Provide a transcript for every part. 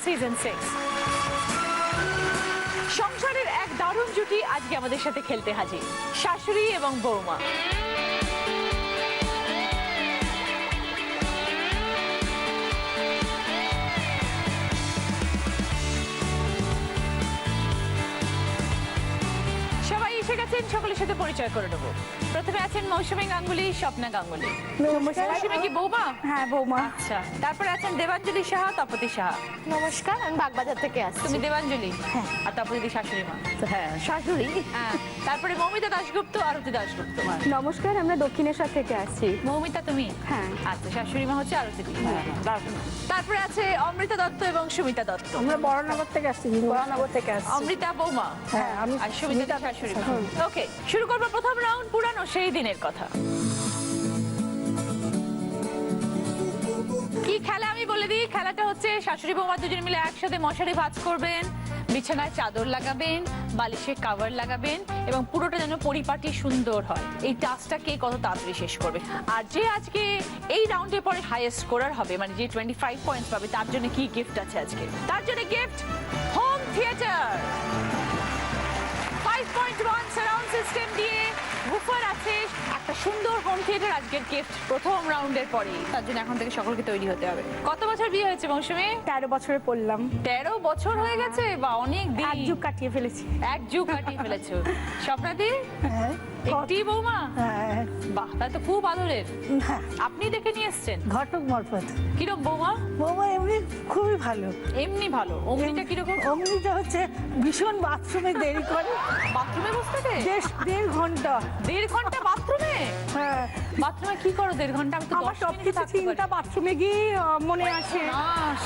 Season 6 সংসারের এক দারুণ জুটি আজকে আমাদের সাথে খেলতে হাজির, শাশুড়ি এবং বৌমা। সবাই এসে গেছেন, সকলের সাথে পরিচয় করে নেবো। প্রথমে আছেন মৌসুমী গাঙ্গুলি, স্বপ্না গাঙ্গুলি। মৌসুমী কি বৌমা? হ্যাঁ বৌমা। আচ্ছা, তারপরে আছেন দেবাঞ্জলি সাহা, তপতি সাহা। নমস্কার, আমি বাগবাজার থেকে আসছি। তুমি দেবাঞ্জলি? হ্যাঁ। আর তপতি শাশুড়ি মা? হ্যাঁ, শাশুড়ি। হ্যাঁ। তারপরে মৌমিতা দাশগুপ্ত, আরতি দাশগুপ্ত। নমস্কার, আমরা দক্ষিণেশ্বর থেকে আসছি। মৌমিতা তুমি? হ্যাঁ। আচ্ছা, শাশুড়ি মা হচ্ছে আরতি। তারপরে আছে অমৃতা দত্ত এবং সুমিতা দত্ত। আমরা বড়নগর থেকে আসছি। বড়নগর থেকে আসছি। অমৃতা বৌমা, হ্যাঁ, আমি আর সুমিতা শাশুড়ি মা। ওকে, শুরু করবো প্রথম রাউন্ড, পুরানো সেই দিনের কথা। কি খেলা আমি বলে দিই। খেলাটা হচ্ছে শাশুড়ি বৌমা দুজন মিলে একসাথে মশারি ভাঁজ করবেন, বিছানায় চাদর লাগাবেন, বালিশে কভার লাগাবেন এবং পুরোটা যেন পরিপাটি সুন্দর হয়। এই টাস্কটা কে কত তাড়াতাড়ি শেষ করবে। আর যে আজকে এই রাউন্ডে পরে হাইয়েস্ট স্কোরার হবে, মানে যে 25 পয়েন্টস পাবে, তার জন্য কি গিফট আছে আজকে? তার জন্য gift home theatre 5.1 surround system দিয়ে বুফার আছে, একটা সুন্দর হোম থিয়েটার আজকের গিফট প্রথম রাউন্ডের পরে। তার জন্য এখন থেকে সকলকে তৈরি হতে হবে। কত বছর বিয়ে হয়েছে মৌসুমী? 13 বছরে পড়লাম। 13 বছর হয়ে গেছে, বা অনেক দিন। এক যুগ কাটিয়ে ফেলেছি। এক যুগ কাটিয়ে ফেলেছো। স্বপ্নাদি? হ্যাঁ। একটি বৌমা? হ্যাঁ। বাহ, তাই তো খুব আদরের। আপনি দেখে নিয়ে এসছেন? ঘটক মরফত। কিরকম বৌমা? বৌমা এমনি খুবই ভালো। এমনি ভালো। অমনিটা কিরকম? অমনিটা হচ্ছে ভীষণ বাথরুমে দেরি করে। বাথরুমে বসতে দেয়? 1.5 ঘন্টা। 1.5 ঘন্টা বাথরুমে? হ্যাঁ। বাথরুমে কি করো 1.5 ঘন্টা? আমি তো আমার 10 সব মিনিট কিছু থাকতে পারি। চিন্তা বাথরুমে গিয়ে মনে আসে।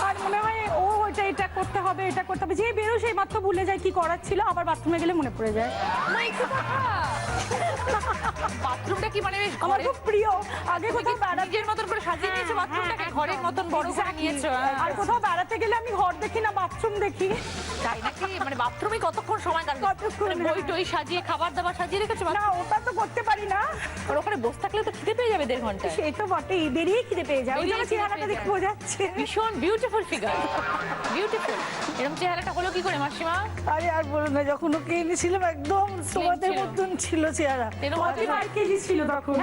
আর মনে হয় ও এটা করতে হবে, এটা করতে হবে। যে বেরো সেই মাত্র ভুলে যায় কি করার ছিল, আবার বাথরুমে গেলে মনে পড়ে যায়। বাথরুমটা কি মানে বেশ আমার খুব প্রিয়। আগে কোথাও নিজের মতন করে সাজিয়ে নিয়েছো বাথরুমটাকে, ঘরের মতন বড় করে নিয়েছো। আর কোথাও বেড়াতে গেলে আমি ঘর দেখি না, বাথরুম দেখি। তাই নাকি? মানে বাথরুমে কতক্ষণ সময় কাটবে? বই টই সাজিয়ে, খাবার দাবার সাজিয়ে রেখেছো? না, ওটা তো করতে পারি না। আর ওখানে বসে থাকলে তো খিদে পেয়ে যাবে 1.5 ঘন্টা। সেই তো বটেই, বেরিয়ে খিদে পেয়ে যায়। ওই জন্য চেহারাটা দেখে বোঝাচ্ছে। ভীষণ বিউটিফুল ফিগার, বিউটিফুল। এরকম চেহারাটা হলো কি করে মাসিমা? আরে আর বলো না, যখন ওকে এনেছিলাম একদম তোমাদের মতন ছিল চেহারা। 5 কেজি ছিল তখন।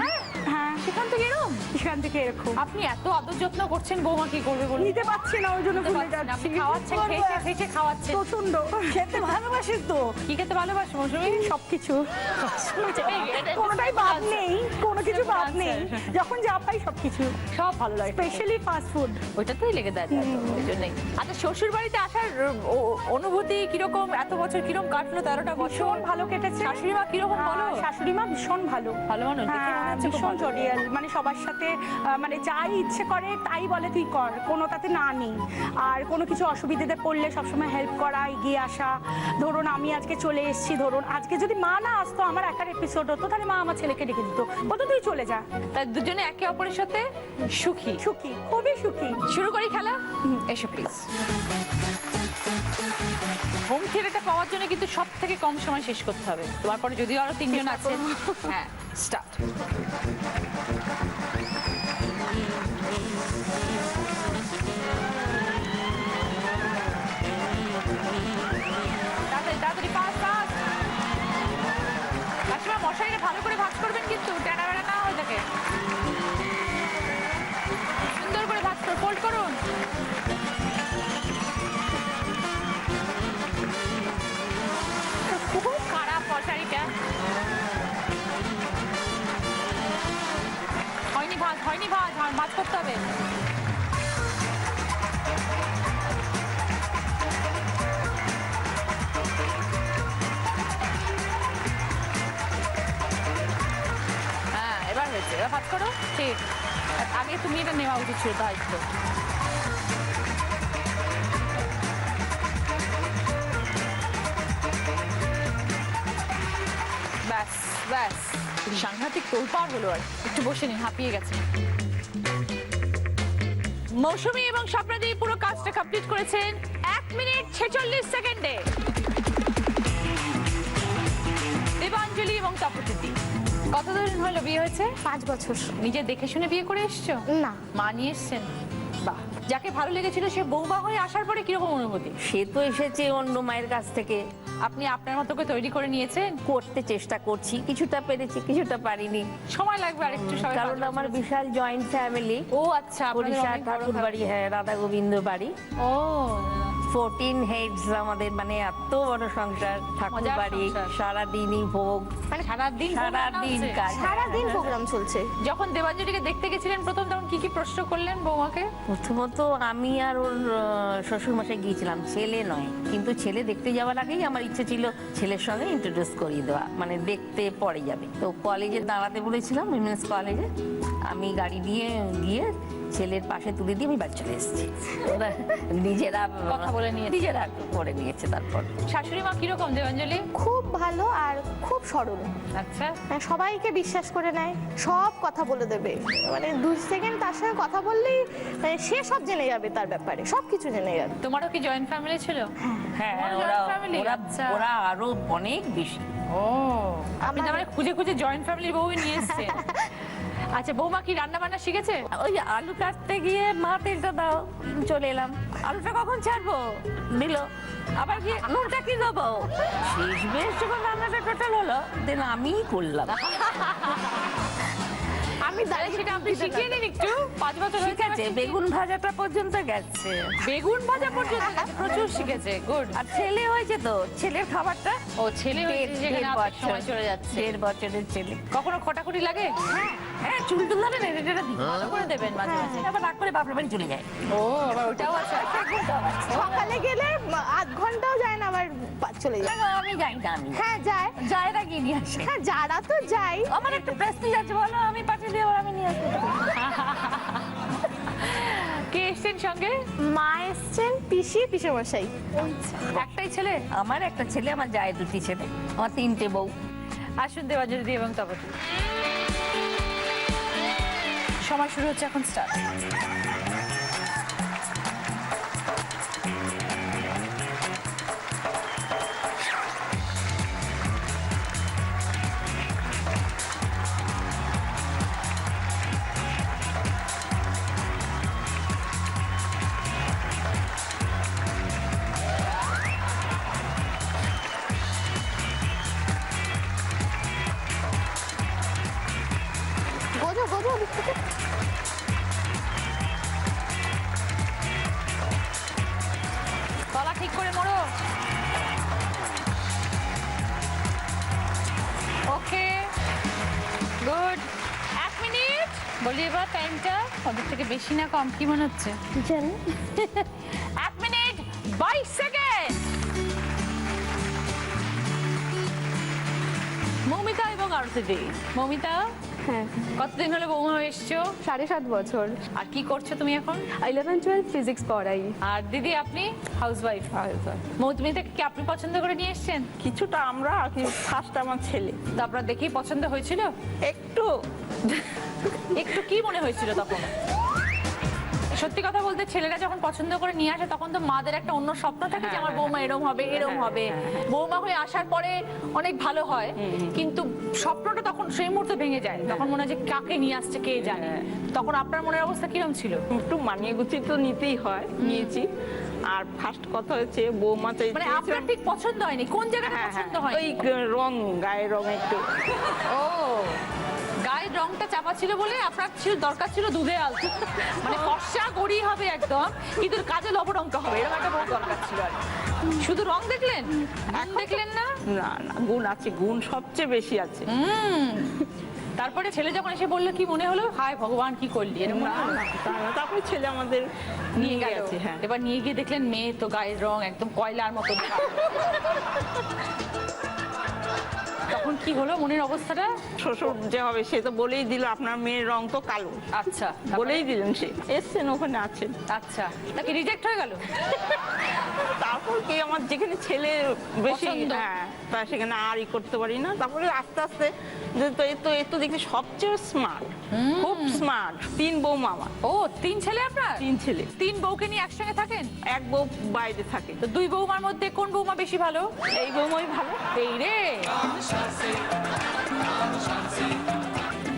হ্যাঁ, সেখান থেকে এরকম? সেখান থেকে এরকম। আপনি এত আদর যত্ন করছেন, বৌমা কি করবে বলুন? নিতে পারছি না, ওই জন্য ভুলে যাচ্ছি। আপনি খাওয়াচ্ছেন, খেয়েছে খাওয়াচ্ছেন। প্রচন্ড খেতে ভালোবাসি তো। কি খেতে ভালোবাসো মৌসুমী? সবকিছু। কোনোটাই বাদ নেই, কোনো কিছু বাদ নেই। যখন যা পাই সবকিছু সব ভালো লাগে, স্পেশালি ফাস্ট ফুড। ওইটাতেই লেগে দেয়, ওই জন্যই। আচ্ছা, শ্বশুর বাড়িতে আসার অনুভূতি কিরকম? এত বছর কিরকম কাটলো? 13টা বছর ভালো কেটেছে। শাশুড়ি মা কিরকম বলো? শাশুড়ি মা ভীষণ ভালো। ভালো মানুষ, ভীষণ জডিয়াল। মানে সবার সাথে মানে যাই ইচ্ছে করে তাই বলে তুই কর, কোনো তাতে না নেই। আর কোনো কিছু অসুবিধাতে পড়লে সবসময় হেল্প করা, এগিয়ে আসা। ধরুন আমি আজকে চলে এসেছি, ধরুন আজকে যদি মা না আসতো, আমার একার এপিসোড হতো, তাহলে মা আমার ছেলেকে ডেকে দিত, বলতো তুই চলে যা। তাই দুজনে একে অপরের সাথে সুখী, সুখী, খুবই সুখী। শুরু করি খেলা। এসো প্লিজ। হোম থিয়েটারটা পাওয়ার জন্য কিন্তু সব থেকে কম সময় শেষ করতে হবে। তোমার পরে যদিও আরো 3 জন আছে। হ্যাঁ, স্টার্ট। তাড়াতাড়ি ফাস্ট ফাস্ট। কাকিমা মশারিটা ভালো করে ভাঁজ করবেন কিন্তু, টেনা বেড়া না হয়ে থাকে। সুন্দর করে ভাঁজ করে ফোল্ড করুন। খুব খারাপ মশারিটা। হয়নি ভাঁজ, ভাঁজ করতে হবে। হ্যাঁ, এবার হয়েছে। এবার ভাঁজ করো। ঠিক, আগে তুমি এটা নেওয়া উচিত ছিল, দায়িত্ব। ব্যাস ব্যাস, সাংঘাতিক তোলপাড় হলো। আর একটু বসে নিন, হাঁপিয়ে গেছে। মৌসুমী এবং স্বপ্নাদি পুরো কাজটা কমপ্লিট করেছেন 1 মিনিট 46 সেকেন্ডে। দেবাঞ্জলি এবং তপস্বতী, কতদিন হলো বিয়ে হয়েছে? 5 বছর। নিজে দেখে শুনে বিয়ে করে এসছো? না, মা নিয়ে এসছেন? বাহ। যাকে ভালো লেগেছিল সে বৌমা হয়ে আসার পরে কিরকম অনুভূতি? সে তো এসেছে অন্য মায়ের কাছ থেকে, আপনি আপনার মতো করে তৈরি করে নিয়েছেন? করতে চেষ্টা করছি, কিছুটা পেরেছি কিছুটা পারিনি, সময় লাগবে আরেকটু, সবাই কারণ ভালো আমার আছে। বিশাল জয়েন্ট ফ্যামিলি। ও আচ্ছা, আপনাদের বরিশাল অনেক বড় ঠাকুর বাড়ি, হ্যাঁ রাধা গোবিন্দ বাড়ি, ও 14 হেডস আমাদের, মানে এত বড় সংসার, ঠাকুর মজার বাড়ি, সংসার। সারাদিনই ভোগ, মানে সারাদিন সারাদিন কাজ। সারাদিন প্রোগ্রাম চলছে। যখন দেবাঞ্জলিকে দেখতে গেছিলেন প্রথম, তখন কি কি প্রশ্ন করলেন বৌমাকে? প্রথমত আমি আর ওর শ্বশুর মশাই গিয়েছিলাম, ছেলে নয়, কিন্তু ছেলে দেখতে যাওয়ার আগেই আমার ইচ্ছে ছিল ছেলের সঙ্গে ইন্ট্রোডিউস করিয়ে দেওয়া, মানে দেখতে পরে যাবে। তো কলেজে দাঁড়াতে বলেছিলাম, উইমেন্স কলেজে, আমি গাড়ি দিয়ে গিয়ে ছেলের পাশে তুলে দিয়ে আমি বাড়ি চলে এসেছি। ওরা নিজেরা কথা বলে নিয়েছে। নিজেরা করে নিয়েছে। তারপর শাশুড়ি মা কিরকম দেবাঞ্জলি? খুব ভালো আর খুব সরল। আচ্ছা, মানে সবাইকে বিশ্বাস করে নেয়, সব কথা বলে দেবে। মানে 2 সেকেন্ড তার সঙ্গে কথা বললেই মানে সে সব জেনে যাবে, তার ব্যাপারে সব কিছু জেনে যাবে। তোমারও কি জয়েন্ট ফ্যামিলি ছিল? হ্যাঁ, তোমার ওরা joint family? ওরা আচ্ছা। ওরা আরো অনেক বেশি। ও, আপনি তার মানে খুঁজে খুঁজে জয়েন্ট ফ্যামিলির বউ নিয়ে এসেছেন। আচ্ছা, বৌমা কি রান্না বান্না শিখেছে? ওই যে আলু কাটতে গিয়ে মা তেলটা দাও, চলে এলাম, আলুটা কখন ছাড়বো, দিল, আবার কি নুনটা কি দেবো, শেষ বেশ যখন রান্নাটা টোটাল হলো, দেন আমিই করলাম। আমি তাহলে সেটা আপনি শিখিয়ে নিন একটু। 5 বছর ঠিক আছে, বেগুন ভাজাটা পর্যন্ত গেছে, বেগুন ভাজা পর্যন্ত গেছে, প্রচুর শিখেছে, গুড। আর ছেলে হয়েছে তো, ছেলের খাবারটা ও ছেলে হয়েছে, যেখানে আপনার সময় চলে যাচ্ছে। 1.5 বছরের ছেলে। কখনো খটাখটি লাগে? হ্যাঁ, চুল টুল ধরে না, এটা দিই, ভালো করে দেবেন মাঝে মাঝে। আবার রাগ করে বাপের বাড়ি চলে যায়। ও, আবার ওটাও আছে। সকালে গেলে 8 ঘন্টাও যায় না, আবার চলে যায়। না, আমি যাই না, আমি হ্যাঁ যায়, যায়রা গিয়ে নিয়ে আসে। হ্যাঁ যারা তো যাই। আমার একটা প্রেস্টিজ আছে, বলো, আমি পাঠিয়ে দিয়ে আবার আমি নিয়ে আসবো। কে এসছেন সঙ্গে? মা এসছেন, পিসি, পিসেমশাই। একটাই ছেলে? আমার একটা ছেলে, আমার জায়ের 2টি ছেলে, আমার 3টে বউ। আসুন দেবাঞ্জলি এবং তপস্বতী। সময় শুরু হচ্ছে এখন, স্টার্ট। গোজো গোজো ওদিক থেকে। গলা ঠিক করে মোড়ো। ওকে, গুড। 1 মিনিট। বলি এবার টাইমটা ওদের থেকে বেশি না কম, কি মনে হচ্ছে? জানি 1 মিনিট 22 সেকেন্ড। মৌমিতা এবং আরতি। মৌমিতা, হ্যাঁ, কতদিন হলো বৌমা হয়ে এসছো? 7.5 বছর। আর কি করছো তুমি এখন? 11-12 ফিজিক্স পড়াই। আর দিদি, আপনি হাউসওয়াইফ? মৌমিতাকে কি আপনি পছন্দ করে নিয়ে এসেছেন? কিছুটা আমরা, আর কি ফার্স্ট আমার ছেলে। তো আপনার দেখেই পছন্দ হয়েছিল? একটু একটু কি মনে হয়েছিল তখন? সত্যি কথা বলতে, ছেলেরা যখন পছন্দ করে নিয়ে আসে তখন তো মাদের একটা অন্য স্বপ্ন থাকে যে আমার বৌমা এরম হবে, এরম হবে। বৌমা হয়ে আসার পরে অনেক ভালো হয়, কিন্তু স্বপ্নটা তখন সেই মুহূর্তে ভেঙে যায়। তখন মনে হয় যে কাকে নিয়ে আসছে কে জানে। তখন আপনার মনের অবস্থা কিরম ছিল? একটু মানিয়ে গুছিয়ে তো নিতেই হয়, নিয়েছি। আর ফার্স্ট কথা হচ্ছে বৌমা চাই, মানে আপনার ঠিক পছন্দ হয়নি? কোন জায়গাটা পছন্দ হয়? ওই রং, গায়ের রং একটু। ও, গায়ের রংটা চাপা ছিল বলে আপনার ছিল দরকার ছিল দুধে আলতো, মানে ফর্সা গড়ি হবে একদম, কিন্তু কাজে লবডঙ্কা হবে, এরকম একটা বউ দরকার ছিল। আর শুধু রং দেখলেন, গুণ দেখলেন না? না না, গুণ আছে, গুণ সবচেয়ে বেশি আছে। তারপরে ছেলে যখন এসে বললো, কি মনে হলো? হায় ভগবান, কি করলি? এরকম মনে না হলো? না, তা না। তারপরে ছেলে আমাদের নিয়ে গেল। গেছে, হ্যাঁ। এবার নিয়ে গিয়ে দেখলেন মেয়ে তো গায়ের রং একদম কয়লার মতো। তখন এখন কি হলো মনের অবস্থাটা? শ্বশুর যে হবে সে তো বলেই দিল আপনার মেয়ের রং তো কালো, আচ্ছা বলেই দিলেন, সে এসছেন ওখানে আছেন। আচ্ছা নাকি রিজেক্ট হয়ে গেল? তারপর কি আমার যেখানে ছেলে বেশি, পছন্দ। হ্যাঁ, তা সেখানে আর ই করতে পারি না। তারপরে আস্তে আস্তে যে এ তো দেখি সবচেয়ে স্মার্ট, খুব স্মার্ট। 3 বৌমা আমার, ও 3 ছেলে আপনার? 3 ছেলে। 3 বউকে নিয়ে একসঙ্গে থাকেন? এক বউ বাইরে থাকে। তো 2 বৌমার মধ্যে কোন বৌমা বেশি ভালো? এই বৌমাই ভালো। এই রে,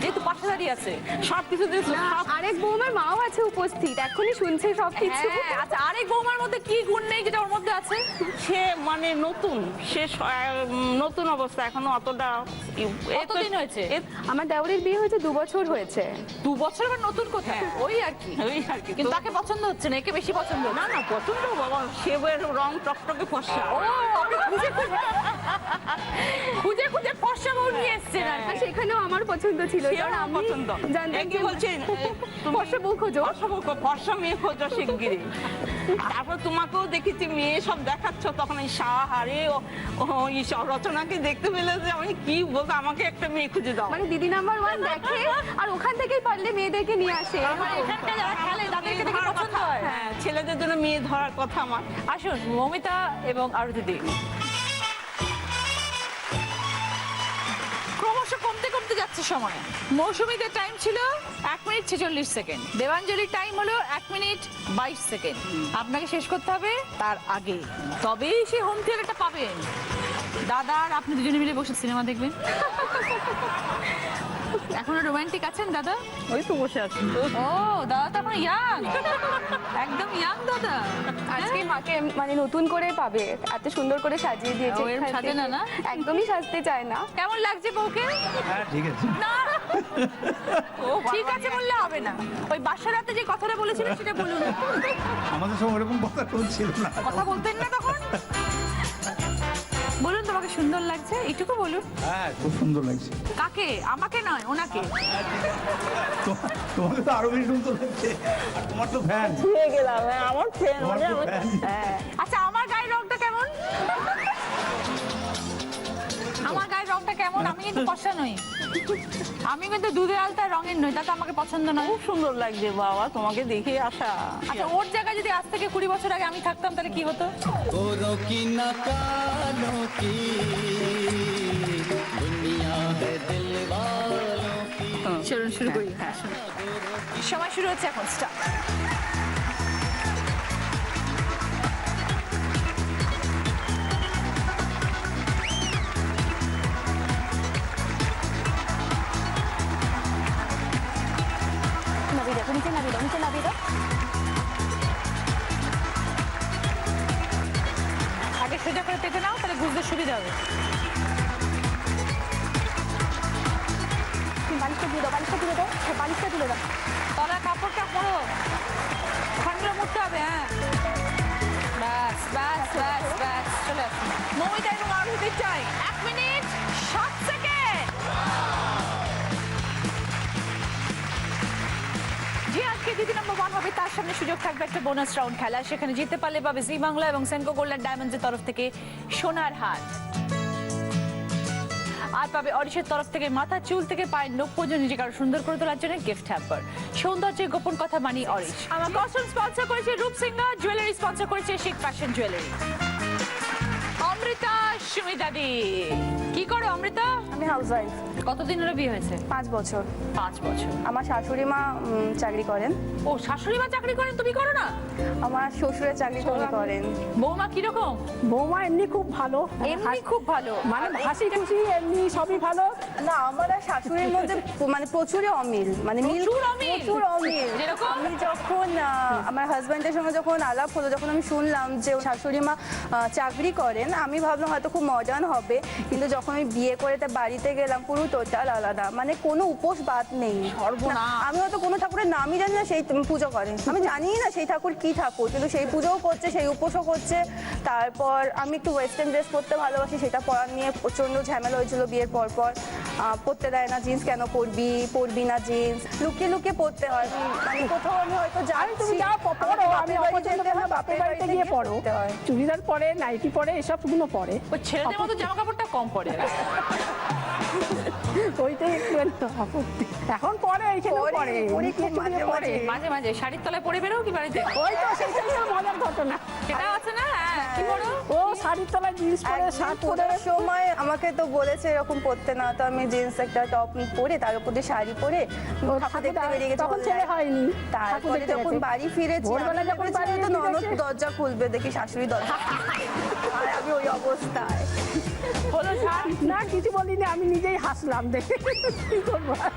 যেহেতু পাশে দাঁড়িয়ে আছে সবকিছু দেখছো, সব আরেক বৌমার মাও আছে উপস্থিত, এখনই শুনছে সবকিছু। হ্যাঁ, আচ্ছা আরেক বৌমার মধ্যে কি গুণ নেই যেটা ওর মধ্যে আছে? সে মানে নতুন, সে নতুন অবস্থা, এখনো অতটা কতদিন হয়েছে? আমার দেওরের বিয়ে হয়েছে 2 বছর হয়েছে। 2 বছর বা নতুন কোথায়, ওই আর কি। ওই আর কি। কিন্তু তাকে পছন্দ হচ্ছে না, একে বেশি পছন্দ হচ্ছে। না না, পছন্দ বাবা, সে রং টকটকে ফর্সা। ও আপনি খুঁজে খুঁজে খুঁজে ফর্সা বউ নিয়ে এসছেন আর আর সেখানেও আমার পছন্দ ছিল, সেও কারণ আমার আমি পছন্দ। জানতাম কি যে বলছেন, ফর্সা বউ খোঁজো। ফর্সা মেয়ে খোঁজো শিগগিরই। তারপর তোমাকেও দেখেছি মেয়ে সব দেখাচ্ছ, তখন এই সাহারে রচনাকে দেখতে পেলে যে আমি কি বলবো, আমাকে একটা মেয়ে খুঁজে দাও। মানে দিদি নাম্বার 1 দেখে আর ওখান থেকেই পারলে মেয়েদেরকে নিয়ে আসে। আমার এখানটা যারা খেলে তাদেরকে দেখে পছন্দ হয়। হ্যাঁ, ছেলেদের জন্য মেয়ে ধরার কথা আমার। আসুন মমিতা এবং আরতি দি, ক্রমশ কমতে কমতে যাচ্ছে সময়। মৌসুমীদের টাইম ছিল 1 মিনিট 46 সেকেন্ড, দেবাঞ্জলির টাইম হলো 1 মিনিট 22 সেকেন্ড। আপনাকে শেষ করতে হবে তার আগে, তবেই সে হোম থিয়েটারটা পাবেন। দাদা আর আপনি দুজনে মিলে বসে সিনেমা দেখবেন। এখনো রোমান্টিক আছেন দাদা? ওই তো বসে আছি। ও দাদা তো এখন ইয়াং, একদম ইয়াং দাদা। আজকে মাকে মানে নতুন করে পাবে, এত সুন্দর করে সাজিয়ে দিয়েছে। ও, এরম এখান সাজে না, থেকে। না? একদমই সাজতে চায় না। কেমন লাগছে বউকে? হ্যাঁ ঠিক আছে। না ঠিক আছে বললে হবে না, ওই বাসার রাতে যে কথাটা বলেছিলেন সেটা বলুন। আমাদের সব ওরকম কথা কোনো ছিল না। কথা বলতেন না তখন? বলুন তোমাকে সুন্দর লাগছে, এইটুকু বলুন। হ্যাঁ খুব সুন্দর লাগছে। কাকে? আমাকে নয়, ওনাকে। তোমাকে তো আরো বেশি সুন্দর লাগছে, আর তোমার তো ফ্যান। ছুঁয়ে গেলাম, হ্যাঁ, আমার ফ্রেন্ড তোমার মানে তো ফ্যান। হ্যাঁ। আচ্ছা আমার গায়ের রংটা কেমন? আমার গায়ের রংটা কেমন? আমি কিন্তু পছন্দ নই, আমি কিন্তু দুধের আলতা রঙের নই, তাতে আমাকে পছন্দ নয়। খুব সুন্দর লাগছে বাবা, তোমাকে দেখে আসা। আচ্ছা ওর জায়গায় যদি আজ থেকে 20 বছর আগে আমি থাকতাম তাহলে কি হতো? गोरों की न कालों की दुनिया है दिल वालों की। চলুন শুরু করি। হ্যাঁ সময় শুরু হচ্ছে এখন, স্টার্ট। নাবিয়ে দাও, নিচে নাবিয়ে দাও, নিচে নাবিয়ে দাও। আগে সোজা করে পেতে নাও, তাহলে বুঝতে সুবিধা হবে। বালিশটা দিয়ে দাও, বালিশটা তুলে দাও, হ্যাঁ, বালিশটা তুলে দাও। তলার কাপড়টা পরো, ওখানগুলো মুড়তে হবে। হ্যাঁ ব্যাস ব্যাস ব্যাস ব্যাস, চলে আসুন। মমিতা এবং আরতির টাইম 1 মিনিট 7 সেকেন্ড। যে আজকে দিদি নাম্বার 1 হবে তার সামনে সুযোগ থাকবে একটা বোনাস রাউন্ড খেলা, সেখানে জিততে পারলে পাবে জি বাংলা এবং সেনকো গোল্ড অ্যান্ড ডায়মন্ডসের তরফ থেকে সোনার হার, আর পাবে অরিশের তরফ থেকে মাথা চুল থেকে পায়ের নখ পর্যন্ত নিজেকে আরো সুন্দর করে তোলার জন্য গিফট হ্যাম্পার। সৌন্দর্যের গোপন কথা মানি অরিশ। আমার কস্টিউম স্পন্সর করেছে রূপসিংহা, জুয়েলারি স্পন্সর করেছে শিখ ফ্যাশন জুয়েলারি। অমৃতা সুমিতাদি, কি করো অমৃতা? আমি হাউসওয়াইফ, কতদিন হলো বিয়ে হয়েছে? 5 বছর। 5 বছর। আমার শাশুড়ি মা চাকরি করেন। ও শাশুড়ি মা চাকরি করেন, তুমি করো না? আমার শ্বশুরের চাকরি করেন। বৌমা কিরকম? বৌমা এমনি খুব ভালো, এমনি খুব ভালো, মানে হাসি খুশি এমনি সবই ভালো। না, আমার আর শাশুড়ির মধ্যে মানে প্রচুর অমিল, মানে প্রচুর অমিল? প্রচুর অমিল। যেরকম? আমি যখন আমার হাজব্যান্ডের সঙ্গে যখন আলাপ হলো, যখন আমি শুনলাম যে শাশুড়ি মা চাকরি করেন, আমি ভাবলাম হয়তো খুব মডার্ন হবে, কিন্তু যখন আমি বিয়ে করে তার বাড়িতে গেলাম পুরো টোটাল আলাদা, মানে কোনো উপোস বাদ নেই। সর্বনাশ। আমি হয়তো কোনো ঠাকুরের নামই জানি না, সেই পুজো করেন। আমি জানিই না সেই ঠাকুর কি ঠাকুর, কিন্তু সেই পুজোও করছে, সেই উপোসও করছে। তারপর আমি একটু ওয়েস্টার্ন ড্রেস পরতে ভালোবাসি, সেটা পরার নিয়ে প্রচন্ড ঝামেলা হয়েছিল বিয়ের পর। পরতে দেয় না, জিন্স কেন পরবি না জিন্স, লুকিয়ে লুকিয়ে পরতে হয়। মানে কোথাও আমি হয়তো যাই, তুমি যা পরো, আমি অপছন্দ করি, বাপের বাড়িতে গিয়ে পরো। চুড়িদার পরে, নাইটি পরে, এসব গুলো পরে। ওই ছেলেদের মতো জামা কাপড়টা কম পরে। ওইটাই একটু আপত্তি। এখন পরে এইখানে পরে পরে খুব মাঝে মাঝে। মাঝে মাঝে শাড়ির তলায় পরে বেরো কি বাড়িতে? ওই তো সেইটাই তো মজার ঘটনা। সেটা আছে না, হ্যাঁ, কি বলো? ও শাড়ির তলায় জিন্স পরে শার্ট পরে পুজোর সময় আমাকে তো বলেছে এরকম পরতে না, তো আমি জিন্স একটা টপ পরে তার উপর দিয়ে শাড়ি পরে ঠাকুর দেখতে বেরিয়ে গেছি। তখন ছেলে হয়নি, ঠাকুর তারপরে দেখতে যখন গেছে। বাড়ি ফিরেছি ভোরবেলা যখন বাড়ি তো ননদ গেছে। দরজা খুলবে, দেখি শাশুড়ি দরজা আর আমি ওই অবস্থায়। হলো ছাড়। না কিছু বলিনি, আমি নিজেই হাসলাম দেখে। কি করবো আর?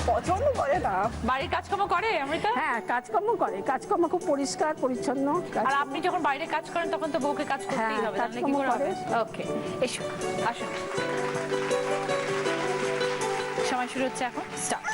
পছন্দ করে না। বাড়ির কাজকর্ম করে অমৃতা? হ্যাঁ কাজকর্ম করে, কাজকর্ম খুব পরিষ্কার পরিচ্ছন্ন আর আপনি যখন বাইরে কাজ করেন তখন তো বউকে কাজ করতেই হ্যাঁ, হবে, তাহলে কি কাজকর্ম করে হবে? করে। ওকে, এসো, আসুন। সময় শুরু হচ্ছে এখন, স্টার্ট।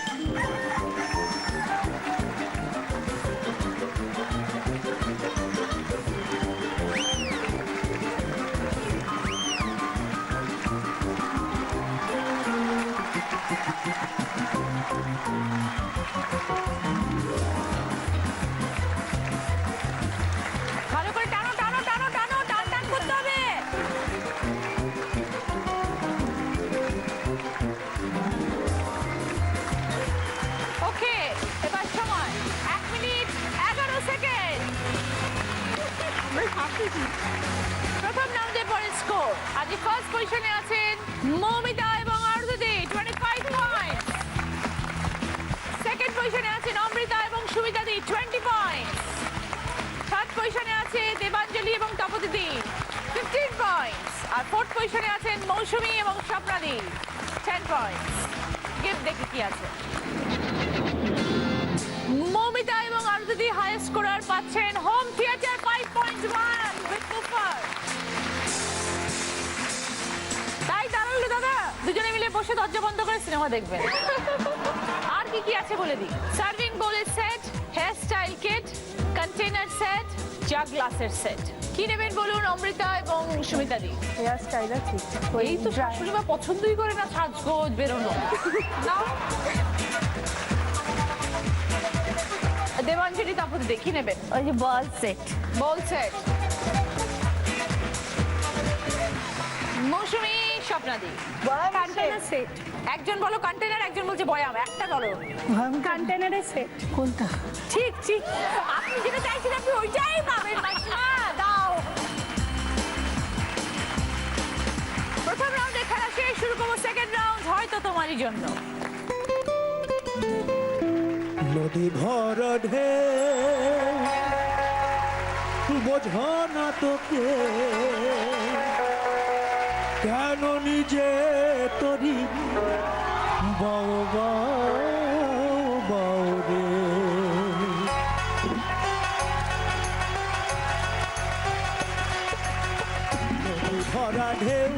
ভালো করে টানো টানো টানো টানো, টান টান করতে হবে। ওকে, এবার সময় 1 মিনিট 11 সেকেন্ড। প্রথম রাউন্ডের পরে স্কোর আজ ফার্স্ট পজিশনে আছেন মৌমিতা এবং আরজুদি 25 পয়েন্ট। সেকেন্ড পজিশনে আছেন অমৃতা এবং সুমিতাদি 20 পয়েন্ট। থার্ড পজিশনে আছে দেবাঞ্জলি এবং তপদিদি 15 পয়েন্টস। আর ফোর্থ পজিশনে আছেন মৌসুমী এবং স্বপ্নাদি 10 পয়েন্টস। গিফট দেখি কি আছে। মৌমিতা এবং আরজুদি হাইয়েস্ট স্কোরার পাচ্ছেন হোম থিয়েটার 5.1 উইথ কুপার। তাই দাঁড়ালো দাদা, দুজনে মিলে বসে দরজা বন্ধ করে সিনেমা দেখবেন। আর কি কি আছে বলে দিই। সার্ভিং বোলের set, hair style kit, container set, jug গ্লাসের সেট। কি নেবেন বলুন অমৃতা এবং সুমিতা দি? হেয়ার স্টাইল আছে। এই তো শাশুড়ি মা পছন্দই করে না সাজগোজ বেরোনো। নাও। দেবাঞ্জলি তারপর দেখি নেবেন ওই যে বল সেট। বল সেট। মৌসুমী স্বপ্নাদি কন্টেনার সেট। একজন বলো কন্টেনার, একজন বলছে বয়াম, একটা বলো। কন্টেনারের সেট। কোনটা? ঠিক ঠিক, আপনি যেটা চাইছেন আপনি ওইটাই পাবেন মাসিমা। দাও। প্রথম রাউন্ডে খেলা শেষ, শুরু করবো সেকেন্ড রাউন্ড, হয়তো তোমারই জন্য। নদী ভর ঢেউ বোঝো না তোকে, কেন নিজে তরি বাউ বাউ বাউ রে। নদী ভরা ঢেউ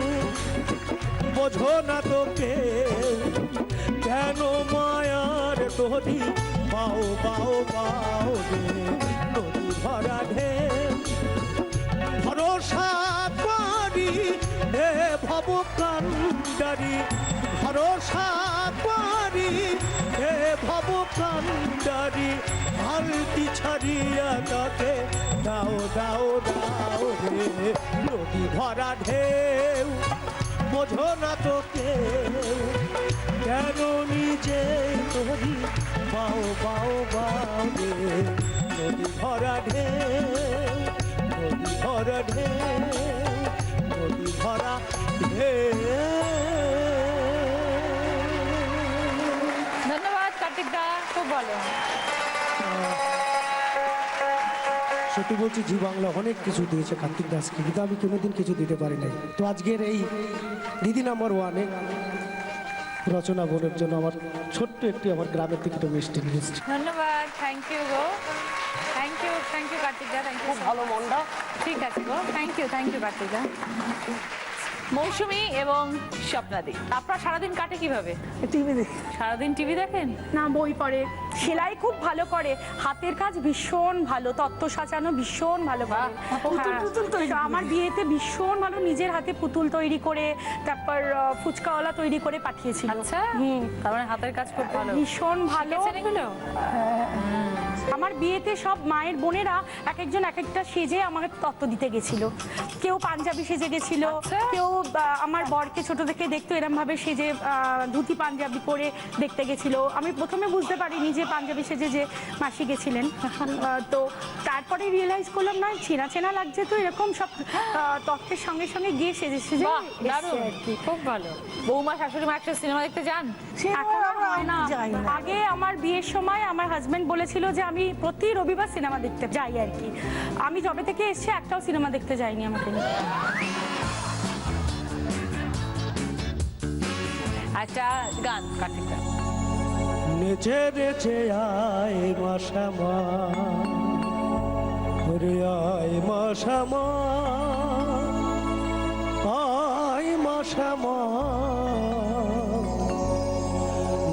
বোঝো না তোকে, কেন মায়ার তোরি বাউ বাউ বাউ রে। নদী ভরা ঢেউ ভরসা করি হে ভব কান্ডারি, ভরসা করি হে ভব কান্ডারি। ভালতি ছাড়িয়া তাকে দাও দাও দাও রে। নদী ভরা ঢেউ বোঝো না তোকে, কেন নিজে তোরি বাও বাও বাও রে। নদী ভরা ঢেউ, নদী ভরা ঢেউ, নদী ভরা ঢেউ। ধন্যবাদ কার্তিক দা, খুব ভালো। সত্যি বলছি জি বাংলা অনেক কিছু দিয়েছে কার্তিক দাসকে, কিন্তু আমি কোনোদিন কিছু দিতে পারি নাই। তো আজকের এই দিদি নাম্বার 1-এ রচনা বোনের জন্য আমার ছোট্ট একটি আমার গ্রামের থেকে একটু মিষ্টি নিয়ে এসেছি। ধন্যবাদ, থ্যাংক ইউ গো, thank you Kartik da, thank you. ভালো মনটা ঠিক আছে গো, থ্যাংক ইউ কার্তিক দা। মৌসুমী এবং স্বপ্নাদি, আপনার সারাদিন কাটে কিভাবে? টিভি দেখি। সারাদিন টিভি দেখেন? না বই পড়ে, সেলাই খুব ভালো করে, হাতের কাজ ভীষণ ভালো, তত্ত্ব সাজানো ভীষণ ভালো করে। হ্যাঁ, আমার বিয়েতে ভীষণ ভালো নিজের হাতে পুতুল তৈরি করে, তারপর ফুচকাওয়ালা তৈরি করে পাঠিয়েছিল। আচ্ছা, তার মানে হাতের কাজ খুব ভালো। ভীষণ ভালো। শিখেছেন এগুলো? আমার আমার বিয়েতে সব মায়ের বোনেরা এক একজন এক একটা সেজে আমাকে তত্ত্ব দিতে গেছিল। কেউ পাঞ্জাবি সেজে গেছিল, কেউ আমার বরকে ছোট থেকে দেখতো এরম ভাবে সেজে ধুতি পাঞ্জাবি পরে দেখতে গেছিল। আমি প্রথমে বুঝতে পারিনি যে পাঞ্জাবি সেজে যে মাসি গেছিলেন। তো তারপরে রিয়েলাইজ করলাম না চেনা চেনা লাগছে, তো এরকম সব তত্ত্বের সঙ্গে সঙ্গে গিয়ে সেজে সেজে বাহ, এসছে দারুণ, আর কি। খুব ভালো। বৌমা শাশুড়ি মা একসাথে সিনেমা দেখতে যান? এখন আর হয় না। আগে আমার বিয়ের সময় আমার হাজবেন্ড বলেছিল যে আমি প্রতি রবিবার সিনেমা দেখতে যাই আর কি। আমি যবে থেকে এসেছি একটাও সিনেমা দেখতে যাইনি আমাকে নিয়ে। একটা গান কার্তিক দা। নেচে নেচে আয় মাশামা, রে আয় মাশামা, আয় মাশামা,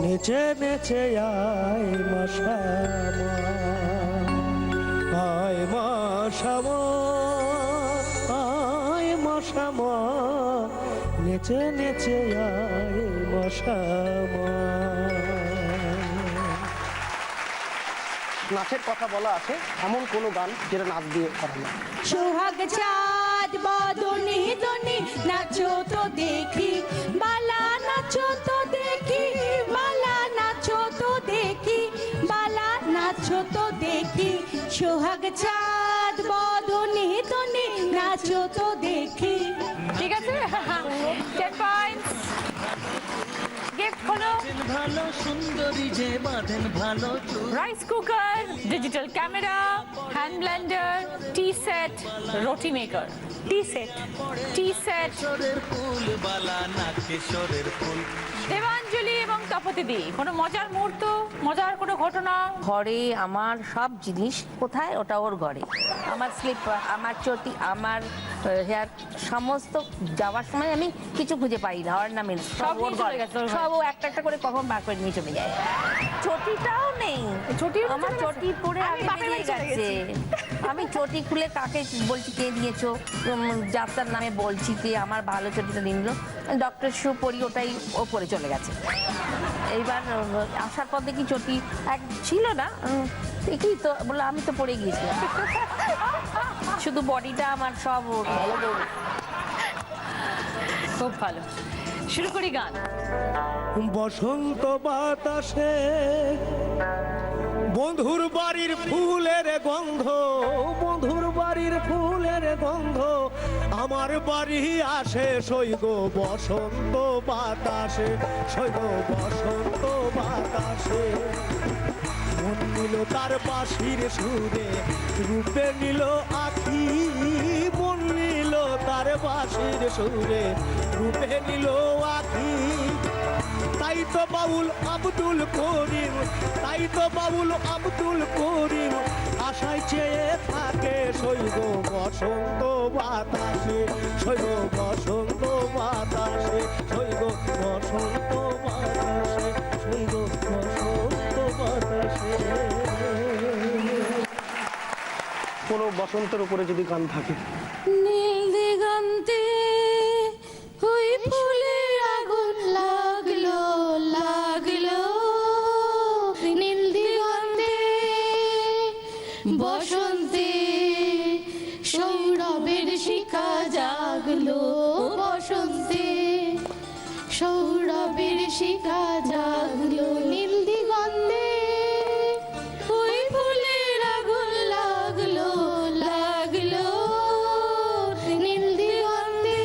নেচে নেচে আয় মাশামা, আয় মাশামা, আয় মাশামা, নেচে নেচে আয় মাশামা। নাচের কথা বলা আছে এমন কোনো গান যেটা নাচ দিয়ে করা না। সোহাগ চাঁদ বদনে দনে নাচো তো দেখি, বালা নাচো তো দেখি, বালা নাচো তো দেখি, বালা নাচো তো দেখি, সোহাগ চাঁদ বদনে দনে নাচো তো দেখি। ঠিক আছে, 10 পয়েন্টস। গিফট হলো ভালো সুন্দরী যে বাঁধেন ভালো rice cooker, digital camera, hand blender, tea set, রুটি maker. Tea set, tea set. চোরের ফুল বালা না কেশরের ফুল। দেবাঞ্জলি এবং তপতিদি, কোনো মজার মুহূর্ত, মজার কোনো ঘটনা? ঘরে আমার সব জিনিস কোথায়, ওটা ওর ঘরে। আমার স্লিপার, আমার চটি, আমার হেয়ার, সমস্ত যাওয়ার সময় আমি কিছু খুঁজে পাই না, অর্নামেন্টস সব সব ওর নিয়ে চলে ঘরে। গেছে ওর ঘরে। সব ও একটা একটা করে কখন বার করে নিয়ে চলে যায়। চটিটাও নেই, আমার চটি পরে আগে বেরিয়ে গেছে। আমি চটি খুলে কাকে বলছি কে দিয়েছো, যাত্রার নামে বলছি কে আমার ভালো চটিটা নিল, ডক্টর শু পরি ওটাই ও পরে চলে গেছে। এইবার আসার পর দেখি চটি এক ছিল না, দেখি তো বললো আমি তো পড়ে গিয়েছিলাম, শুধু বডিটা আমার সব ভালো। খুব ভালো, শুরু করি গান। বসন্ত বাতাসে বন্ধুর বাড়ির ফুলের গন্ধ, বন্ধুর বাড়ির ফুলের গন্ধ, আমার বাড়ি আসে সৈগ বসন্ত বাতাসে, সৈগ বসন্ত বাতাসে। মন নিল তার বাঁশির সুরে, রূপে নিল আখি, মন নিল তার বাঁশির সুরে, রূপে নিল আখি। তাই তো বাউল আব্দুল করিম, তাই তো বাউল আব্দুল করিম আশায় চেয়ে থাকে সৈগ বসন্ত বাতাসে, সৈগ বসন্ত বাতাসে, সৈগ বসন্ত বাতাসে, সৈগ বসন্ত বাতাসে। কোনো বসন্তের উপরে যদি গান থাকে, নীল দিগন্তে ওই ফুলের আগুন লাগলো, লাগলো নীল দিগন্তে, বসন্তে সৌরভের শিখা জাগলো, বসন্তে সৌরভের শিখা জাগলো, নীল দিগন্তে ওই ফুলের আগুন লাগলো, লাগলো নীল দিগন্তে।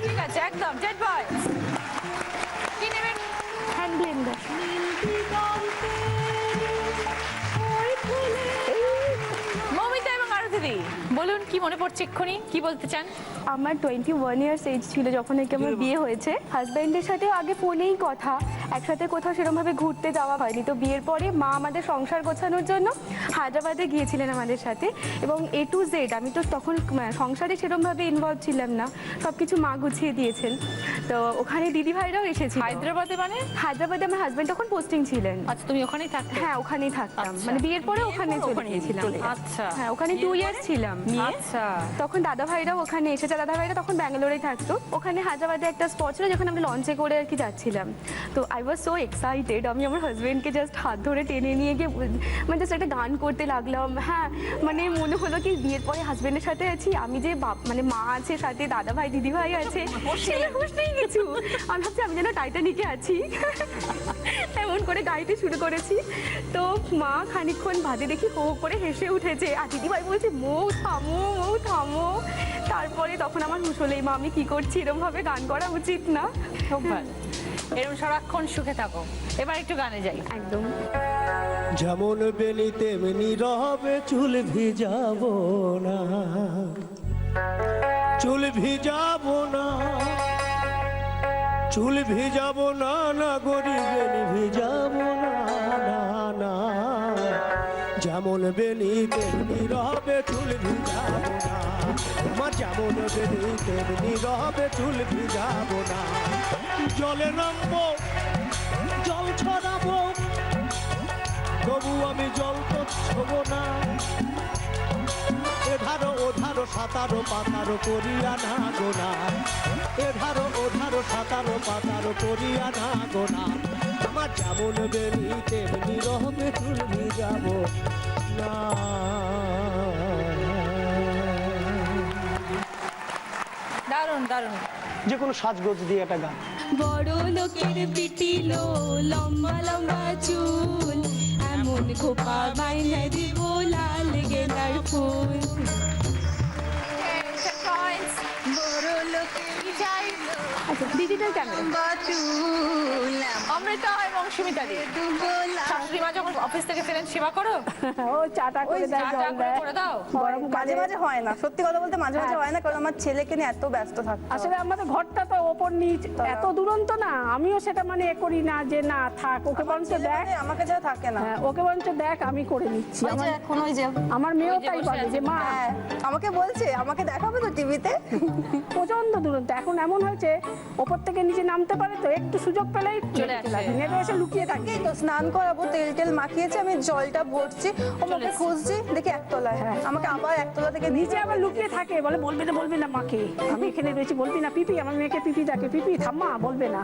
ঠিক আছে, একদম 10 পয়েন্টস। কি নেবেন? Hand blender. মমিতা এবং আরতিদি, বলুন কি মনে পড়ছে এক্ষুনি, কি বলতে চান? আমার 21 ইয়ার্স এজ ছিল যখন নাকি আমার বিয়ে হয়েছে। হাজব্যান্ডের সাথে আগে ফোনেই কথা, একসাথে কোথাও সেরকমভাবে ঘুরতে যাওয়া হয়নি। তো বিয়ের পরে মা আমাদের সংসার গোছানোর জন্য হায়দ্রাবাদে গিয়েছিলেন আমাদের সাথে, এবং A to Z আমি তো তখন সংসারে সেরকমভাবে ইনভলভ ছিলাম না, সব কিছু মা গুছিয়ে দিয়েছেন। তো ওখানে দিদি ভাইরাও এসেছিল। হায়দ্রাবাদে মানে? হায়দ্রাবাদে আমার হাজব্যান্ড তখন পোস্টিং ছিলেন। আচ্ছা, তুমি ওখানেই থাকতে? হ্যাঁ, ওখানেই থাকতাম, আচ্ছা। মানে বিয়ের পরে ওখানে চলে ওখানেই গিয়েছিলাম। চলে গেছে। আচ্ছা। হ্যাঁ, ওখানে 2 ইয়ার্স ছিলাম। আচ্ছা। তখন দাদা ভাইরাও ওখানে এসেছে, দাদা ভাইরা তখন ব্যাঙ্গালোরেই থাকতো। ওখানে হায়দ্রাবাদে একটা স্পট ছিল যেখানে আমরা লঞ্চে করে আর কি যাচ্ছিলাম। তো I I was so excited, আমি আমার হাজবেন্ডকে জাস্ট হাত ধরে টেনে নিয়ে গিয়ে মানে জাস্ট একটা গান করতে লাগলাম। হ্যাঁ, মানে মনে হলো কি বিয়ের পরে হাজবেন্ডের সাথে আছি, আমি যে মানে মা আছে সাথে, দাদা ভাই দিদি ভাই আছে, সেটা হুঁশ নেই কিছু। আমি ভাবছি আমি যেন টাইটানিকে আছি, এমন করে গাইতে শুরু করেছি। তো মা খানিকক্ষণ বাদে দেখি হো করে হেসে উঠেছে, আর দিদি ভাই বলছে মৌ থামো, মৌ থামো। তারপরে তখন আমার হুঁশ হলো, মা আমি কি করছি, এরকম ভাবে গান করা উচিত না। খুব ভালো, এরকম সারাক্ষণ সুখে থাকো। এবার একটু গানে যাই। একদম। যেমন বেলি তেমনি রবে, চুল ভিজাবো না, চুল ভিজাবো না, চুল ভিজাবো না, না গরি বেলি ভিজাবো না, না না। যেমন বেলি তেমনি রবে, চুল ভিজাবো না, আমার যেমন বেলি তেমনি রবে, চুল ভিজাবো না। জলে নামবো, জল ছড়াবো, তবু আমি জল তো ছোবো না। এধারো ওধারো সাঁতারো পাতারো করিয়া না গোনা, এধারো ওধারো সাঁতারো পাতারো করিয়া না গোনা। আমার যেমন বেলি তেমনি রবে, চুল ভিজাবো না। দারুণ দারুণ। যে কোনো সাজগোজ দিয়ে একটা গান। বড় লোকের পিটিলো লম্বা লম্বা চুল, এমন খোপা বাইনা দিব লাল গেঁদার ফুল। Digital camera. অমৃতা এবং সুমিতাদি, শাশুড়ি মা যখন অফিস থেকে ফেরেন সেবা করো? ও চাটা করে দেয়, চা জল দেয়। করে দাও? মাঝে মাঝে হয় না, সত্যি কথা বলতে মাঝে মাঝে হয় না, কারণ আমার ছেলেকে নিয়ে এত ব্যস্ত থাকতে হয়। আসলে আমাদের ঘরটা তো ওপর নিচ এত দুরন্ত না, আমিও সেটা মানে এ করি না যে না থাক, ওকে বরঞ্চ দেখ, আমাকে যা থাকে না। হ্যাঁ, ওকে বরঞ্চ দেখ আমি করে নিচ্ছি। ওই যে এখন ওই যে আমার মেয়েও ওই যে তাই বসে বলে আছে। যে মা হ্যাঁ, আমাকে বলছে আমাকে দেখাবে তো টিভিতে। প্রচন্ড দুরন্ত। এখন এমন হয়েছে ওপর থেকে নিচে নামতে পারে, তো একটু সুযোগ পেলেই চলে আসে। নেমে এসে লুকিয়ে থাকে। এই তো স্নান করাবো, তেল টেল মাখিয়েছে, আমি জলটা ভরছি, ও মুখে খুঁজছি, দেখি একতলায়। আমাকে আবার একতলা থেকে নিচে আবার লুকিয়ে থাকে, বলে বলবে না মাকে, আমি এখানে রয়েছি, বলবি না পিপি, আমার মেয়েকে পিপি ডাকে, পিপি থাম্মা, বলবে না।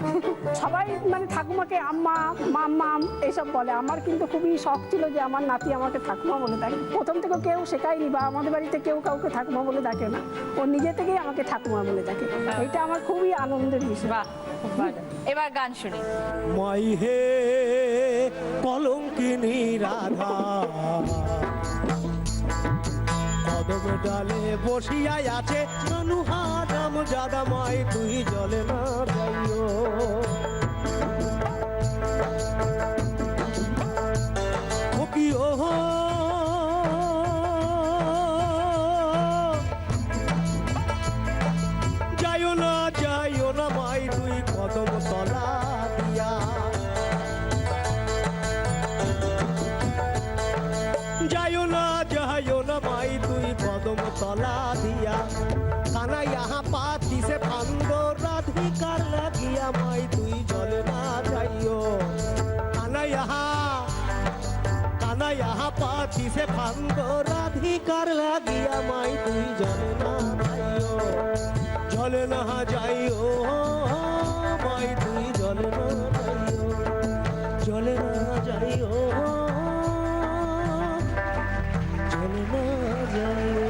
সবাই মানে ঠাকুমাকে আম্মা মাম্মাম এইসব বলে। আমার কিন্তু খুবই শখ ছিল যে আমার নাতি আমাকে ঠাকুমা বলে ডাকে। প্রথম থেকে কেউ শেখায়নি, বা আমাদের বাড়িতে কেউ কাউকে ঠাকুমা বলে ডাকে না, ও নিজে থেকেই আমাকে ঠাকুমা বলে ডাকে। এটা আমার খুবই আনন্দের বিষয়। বাহ, খুব ভালো। এবার গান শুনি। মাই হে কলঙ্কিনী রাধা, কদম ডালে বসিয়া আছে অনুহারাম জাদা, মাই তুই জলে না যাইও। ও কি ও যাইও না, যাইও না মাই তুই কদম তলা দিয়া। যাইও না, যাইও না মাই তুই কদম তলা দিয়া। কানা ইহা পাতি সে ফান্দ রাধিকার লাগিয়া, মাই তুই জলে না যাইও। কানা ইহা পাতি সে ফান্দ রাধিকার লাগিয়া, মাই তুই জলে না যাইও। জলে না যাইও মাই তুই জলে না যাইও, জলে না যাইও, জলে না যাইও।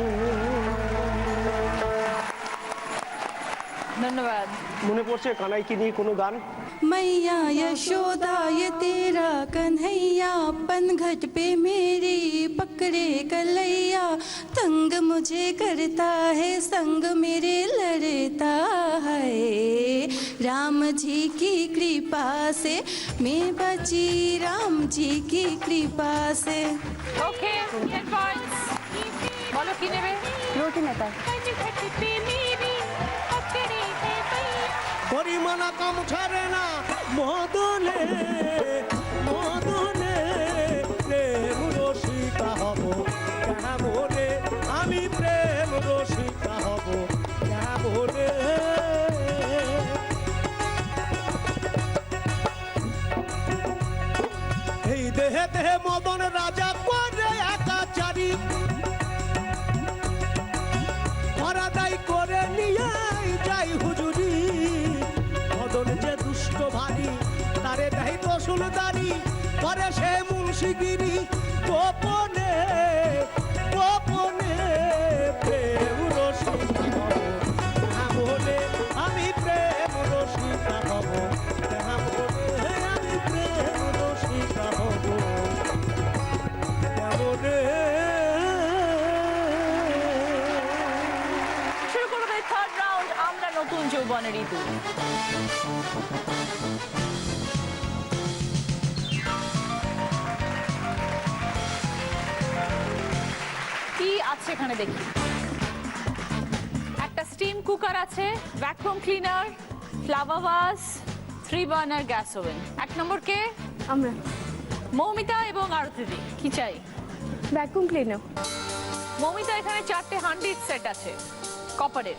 ধন্যবাদ। মনে পড়ছে কানাইকে নিয়ে কোনো গান? मैया यशोदा ये तेरा कन्हैया, पनघट पे मेरी पकड़े कलैया, तंग मुझे करता है संग मेरे लड़ता है, राम जी की कृपा से मैं बची, राम जी की कृपा से। ওকে, 10 পয়েন্টস। বলো কি নেবে? রুটি নেতা। পরিমানা কাম ছাড়ে না মদনে, মদনে প্রেম রসিকা হব কেমনে, আমি প্রেম রসিকা হব কেমনে। এই দেহে দেহে মদন রাজা করে একাচারী, ধরাদাই করে নিয়ে যাই হুজুরি। মদন যে দুষ্ট ভারী, তারে ত্রিশূলধারী করে সে মুন্সিগিরি গোপনে গোপনে প্রেম রসিকা হব বলে আমি প্রেম রসিকা হব বলে আমি প্রেম রসিকা হব বলে শুরু করবো থার্ড রাউন্ড, আমরা নতুন যৌবনের ঋতু। কি আছে এখানে দেখি। একটা স্টিম কুকার আছে, vacuum cleaner, flower vase, 3 burner gas oven. 1 number কে? আমরা মৌমিতা এবং আরতিদি। কি চাই? Vacuum cleaner. মৌমিতা, এখানে 4টে হান্ডির সেট আছে কপারের।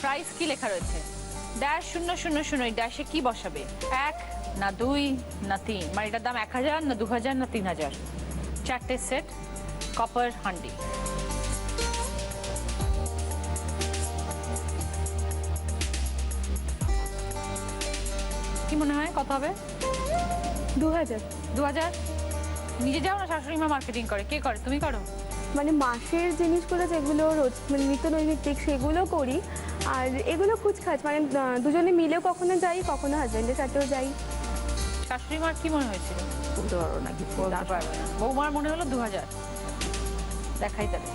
প্রাইস কি লেখা রয়েছে? -000। এই ড্যাশে কি বসাবে? 1 না 2 না 3, মানে এটার দাম 1000 না 2000 না 3000। 4টে সেট কপার হান্ডি। কি মনে হয় কত হবে? 2000। 2000? নিজে যাও না শাশুড়ি মা মার্কেটিং করে? কে করে? তুমি করো? মানে মাসের জিনিসগুলো যেগুলো রোজ মানে নিত্য নৈমিত্তিক সেগুলো করি, আর এগুলো খুচখাচ মানে দুজনে মিলেও কখনো যাই, কখনো হাজব্যান্ডের সাথেও যাই। শাশুড়ি মার কি মনে হয়েছিল? বলতে পারবো না কিছু। বলতে পারবে না। বৌমার মনে হলো 2000। দেখাই তাহলে।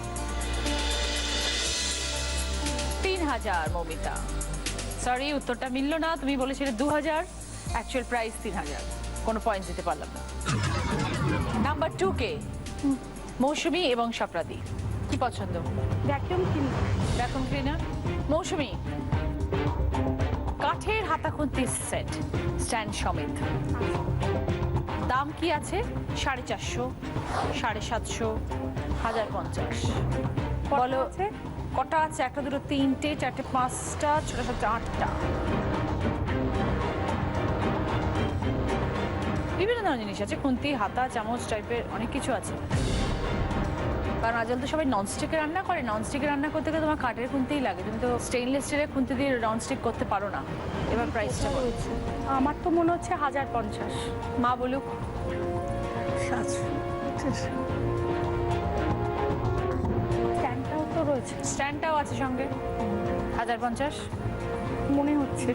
3000 মৌমিতা। সরি, উত্তরটা মিললো না। তুমি বলেছিলে 2000, অ্যাকচুয়াল প্রাইস 3000। কোনো পয়েন্ট দিতে পারলাম না। নাম্বার 2 কে? মৌসুমী এবং স্বপ্রাদি। কি পছন্দ? Vacuum cleaner. Vacuum cleaner. Mousumi, কাঠের হাতা খুন্তি সেট স্ট্যান্ড সমেত। দাম কি আছে? 450, 750, 1050। বলো আছে? কটা আছে? 1 2 3 4 5টা, 6 7 8টা। বিভিন্ন ধরনের জিনিস আছে, খুন্তি, হাতা, চামচ টাইপের অনেক কিছু আছে। কারণ আজকাল তো সবাই ননস্টিকে রান্না করে। ননস্টিকে রান্না করতে গেলে তোমার কাঠের খুন্তিই লাগে। তুমি তো স্টেইনলেস স্টিলের খুন্তি দিয়ে ননস্টিক করতে পারো না। এবার প্রাইসটা বলো। আমার তো মনে হচ্ছে 1050। মা বলুক। স্ট্যান্ডটাও তো রয়েছে স্ট্যান্ডটাও আছে সঙ্গে। 1050 মনে হচ্ছে।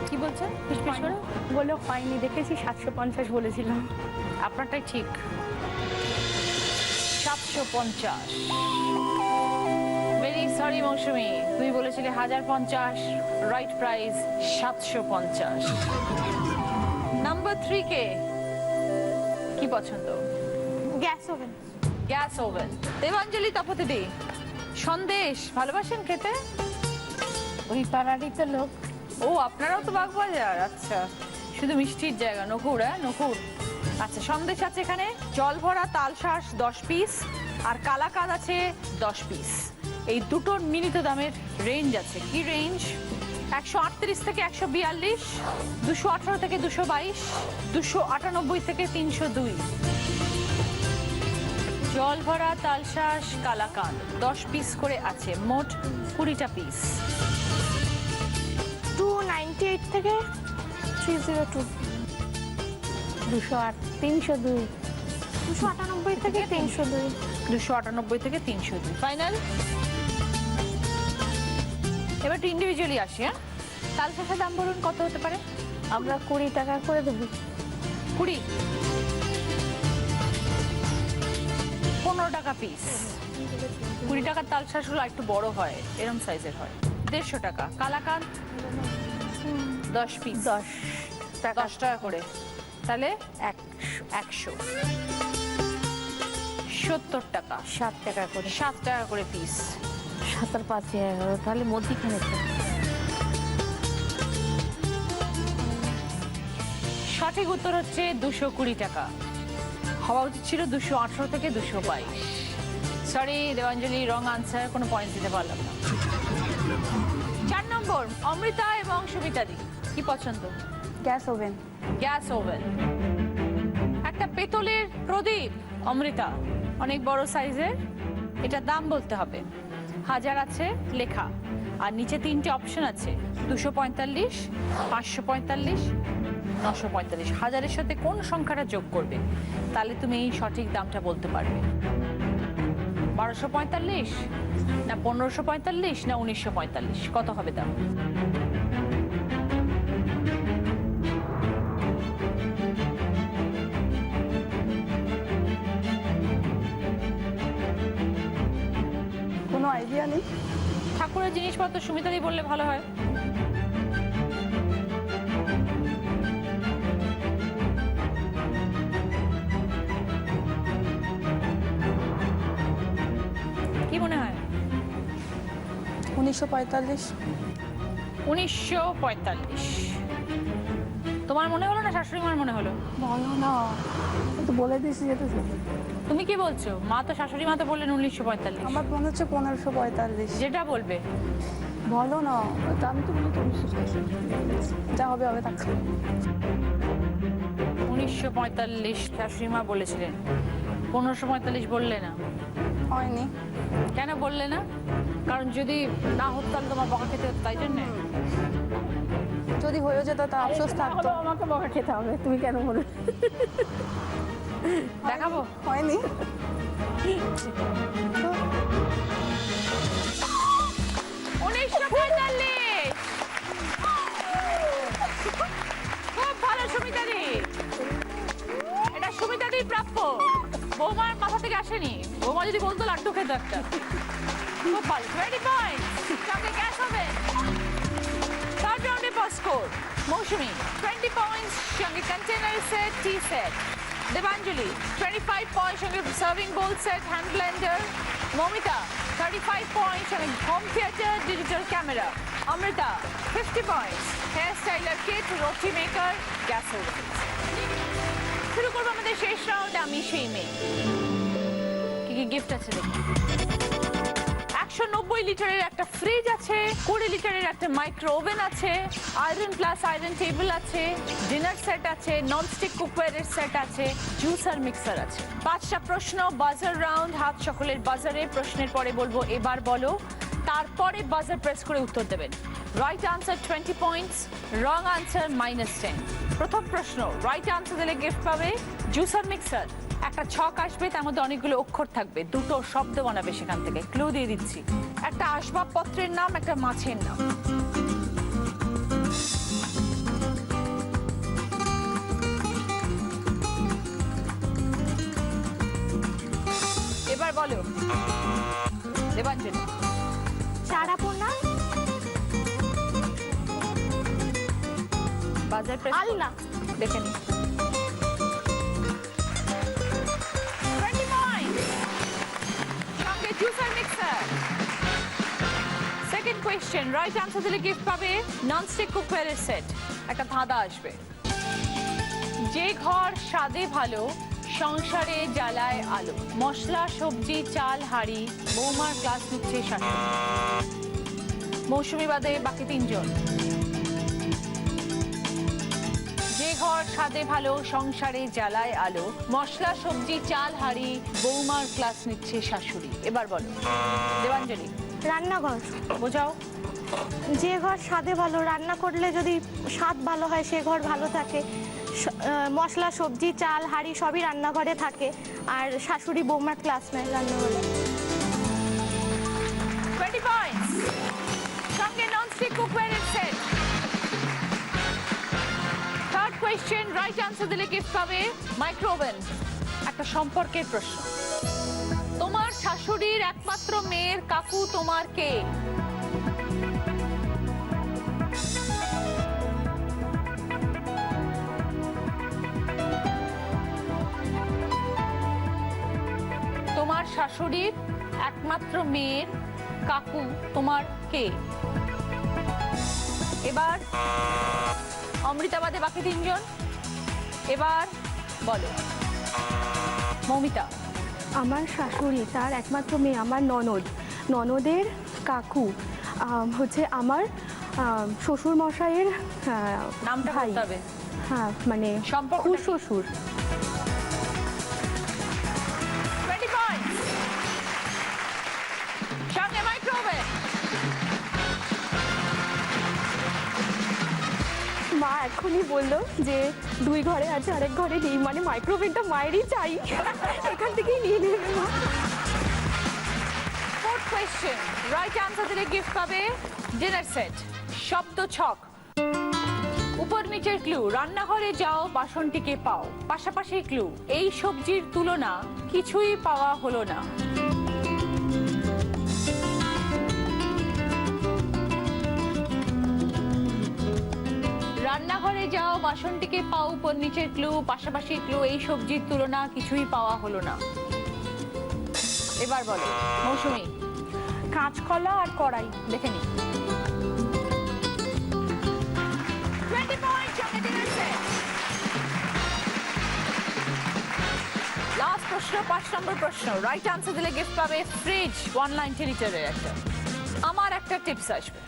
কি বলছেন? ফিসফিস করে বলে হয়নি, দেখেছি 750 বলেছিলাম। আপনারটাই ঠিক। 750। ভেরি সরি মৌসুমী, তুমি বলেছিলে 1050, রাইট প্রাইস 750। নাম্বার 3 কে? কি পছন্দ? Gas oven. Gas oven. Debanjali তপতিদি, সন্দেশ ভালোবাসেন খেতে? ওই পাড়ারই তো লোক। ও, আপনারাও তো বাগবাজার। আচ্ছা, শুধু মিষ্টির জায়গা। নকুর? হ্যাঁ, নকুর। আচ্ছা, সন্দেশ আছে এখানে জল ভরা তালশাঁস 10 পিস, আর কালাকাঁদ আছে 10 পিস। এই দুটোর মিলিত দামের রেঞ্জ আছে। কি রেঞ্জ? 138 থেকে 142, 218 থেকে 222, 298 থেকে 302। জল ভরা তালশাঁস কালাকাঁদ 10 পিস করে আছে, মোট 20টা পিস। 298 থেকে 302। 208, 302। 298 থেকে 302। 298 থেকে 302 ফাইনাল। এবার ইন্ডিভিজুয়ালি আসি। হ্যাঁ, তালশাঁসের দাম বলুন কত হতে পারে? আমরা 20 টাকা করে দেবো। 20, 15 টাকা পিস। 20 টাকার তালশাঁসগুলো একটু বড় হয়, এরম সাইজের হয়। 150 টাকা। কালাকাঁদ 10 পিস, 10 টাকা করে। তাহলে 100। 70 টাকা। 7 টাকা করে। 7 টাকা করে পিস। 7 আর 5 11, তাহলে মধ্যিখানে তো। সঠিক উত্তর হচ্ছে 220 টাকা। হওয়া উচিত ছিল 218 থেকে 222। সরি দেবাঞ্জলি, রং আনসার, কোনো পয়েন্ট দিতে পারলাম না। 4 নম্বর অমৃতা এবং সুমিতাদি, কি পছন্দ? Gas oven. Gas oven. একটা পেতলের প্রদীপ অমৃতা, অনেক বড় সাইজের। এটা দাম বলতে হবে। 1000 আছে লেখা, আর নিচে 3টে অপশন আছে, 245, 545, 945। 1000-এর সাথে কোন সংখ্যাটা যোগ করবে, তাহলে তুমি এই সঠিক দামটা বলতে পারবে। 1245 না 1545 না 1945, কত হবে দাম? কোনো আইডিয়া নেই। ঠাকুরের জিনিসপত্র সুমিতাদি বললে ভালো হয়। কি মনে হয়? 1945। 1945। তোমার মনে হলো না শাশুড়ি মার মনে হলো? বলো না, তো বলে দিয়েছি যেটা তুমি কি বলছো? মা তো শাশুড়ি মা তো বললেন 1945। আমার মনে হচ্ছে 1545। যেটা বলবে। বলো না, তা আমি তো বলি 1945। যা হবে হবে থাকছে। 1945 শাশুড়ি মা বলেছিলেন, 1545 বললে না। হয়নি। কেন বললে না? কারণ যদি না হতো তাহলে তোমার বকা খেতে হতো, তাই জন্যে। যদি হয়ে যেত তা আফসোস থাকতো। আমাকে বকা খেতে হবে, তুমি কেন বলো? দেখাবো? হয়নি। 1945। খুব ভালো সুমিতাদি, এটা সুমিতাদি প্রাপ্য, বৌমার মাথা থেকে আসেনি। বৌমা যদি বলতো লাড্ডু খেতে একটা। খুব ভালো। 20 পয়েন্ট। সঙ্গে ক্যাশ হবে। থার্ড রাউন্ডে পাস স্কোর মৌসুমী 20 পয়েন্টস, সঙ্গে container set, tea set. Debanjali 25 point, সঙ্গে serving bowl set, hand blender. Mamita 35 point, সঙ্গে home theatre, digital camera. Amrita 50 points, hair styler kit, roti maker, gas oven. শুরু করবো আমাদের শেষ রাউন্ড, আমি সেই মেয়ে। কি কি গিফট আছে দেখি। 190 লিটারের একটা ফ্রিজ আছে, 20 লিটারের একটা মাইক্রো ওভেন আছে, আয়রন প্লাস আয়রন টেবিল আছে, ডিনার সেট আছে, ননস্টিক কুকওয়্যারের সেট আছে, জুসার মিক্সার আছে। 5টা প্রশ্ন, বাজার রাউন্ড, হাত সকলের বাজারে। প্রশ্নের পরে বলবো এবার বলো, তারপরে বাজার প্রেস করে উত্তর দেবেন। Right answer 20 points, wrong answer -10। প্রথম প্রশ্ন, রাইট আনসার দিলে গিফট পাবে জুসার মিক্সার। একটা ছক আসবে, তার মধ্যে অনেকগুলো অক্ষর থাকবে, দুটো শব্দ বানাবে সেখান থেকে। ক্লু দিয়ে দিচ্ছি, একটা আসবাবপত্রের নাম, একটা মাছের নাম। এবার বলো দেবাঞ্জলি। চারাপোনা, বাজার প্রেস আলনা। দেখে নি। 20 পয়েন্ট, সঙ্গে juicer mixer. Second question, right answer দিলে গিফট পাবে ননস্টিক কুকওয়্যারের সেট, একটা ধাঁধা আসবে। যে ঘর স্বাদে ভালো, সংসারে জ্বালায় আলো, মশলা সবজি চাল হাঁড়ি, বৌমার ক্লাস নিচ্ছে শাশুড়ি। মৌসুমী বাদে বাকি 3 জন। যে ঘর স্বাদে ভালো, সংসারে জ্বালায় আলো, মশলা সবজি চাল হাঁড়ি, বৌমার ক্লাস নিচ্ছে শাশুড়ি। এবার বলো দেবাঞ্জলি। রান্নাঘর। বোঝাও। যে ঘর স্বাদে ভালো, রান্না করলে যদি স্বাদ ভালো হয় সে ঘর ভালো থাকে। মশলা সবজি চাল হাঁড়ি সবই রান্নাঘরে থাকে, আর শাশুড়ি বৌমার ক্লাস নেয় রান্নাঘরে। 20 পয়েন্টস, সঙ্গে ননস্টিক কুকওয়্যারের set. Third question, right answer দিলে গিফট পাবে মাইক্রো ওভেন। একটা সম্পর্কের প্রশ্ন, তোমার শাশুড়ির একমাত্র মেয়ের কাকু তোমার কে? তোমার শাশুড়ির একমাত্র মেয়ের কাকু তোমার কে? এবার অমৃতাবাদে বাকি 3 জন। এবার বলো মৌমিতা। আমার শাশুড়ি, তার একমাত্র মেয়ে আমার ননদ, ননদের কাকু হচ্ছে আমার শ্বশুর মশাইয়ের নামটা ভাই। বলতে হবে। হ্যাঁ, মানে সম্পর্কটা কি? শ্বশুর। 20 পয়েন্ট, এক্ষুনি বললো যে 2 ঘরে আছে, আরেক ঘরে নেই, মানে মাইক্রোওভেনটা মায়েরই চাই, এখান থেকেই নিয়ে নেবে মা। ফোর্থ কোয়েশ্চেন, রাইট আনসার দিলে গিফট পাবে ডিনার সেট। শব্দ ছক, উপর নিচের ক্লু, রান্নাঘরে যাও বাসনটিকে পাও, পাশাপাশি ক্লু, এই সবজির তুলনা কিছুই পাওয়া হলো না। রান্নাঘরে যাও বাসনটিকে পাও, উপর নিচের ক্লু, পাশাপাশি ক্লু, এই সবজির তুলনা কিছুই পাওয়া হলো না। এবার বলো মৌসুমী। কাঁচকলা আর কড়াই। দেখে নি। 20 পয়েন্ট সঙ্গে ডিনার সেট। লাস্ট প্রশ্ন, 5 নম্বর প্রশ্ন, রাইট আনসার দিলে গিফট পাবে ফ্রিজ 190 লিটারের একটা। আমার একটা টিপস আসবে,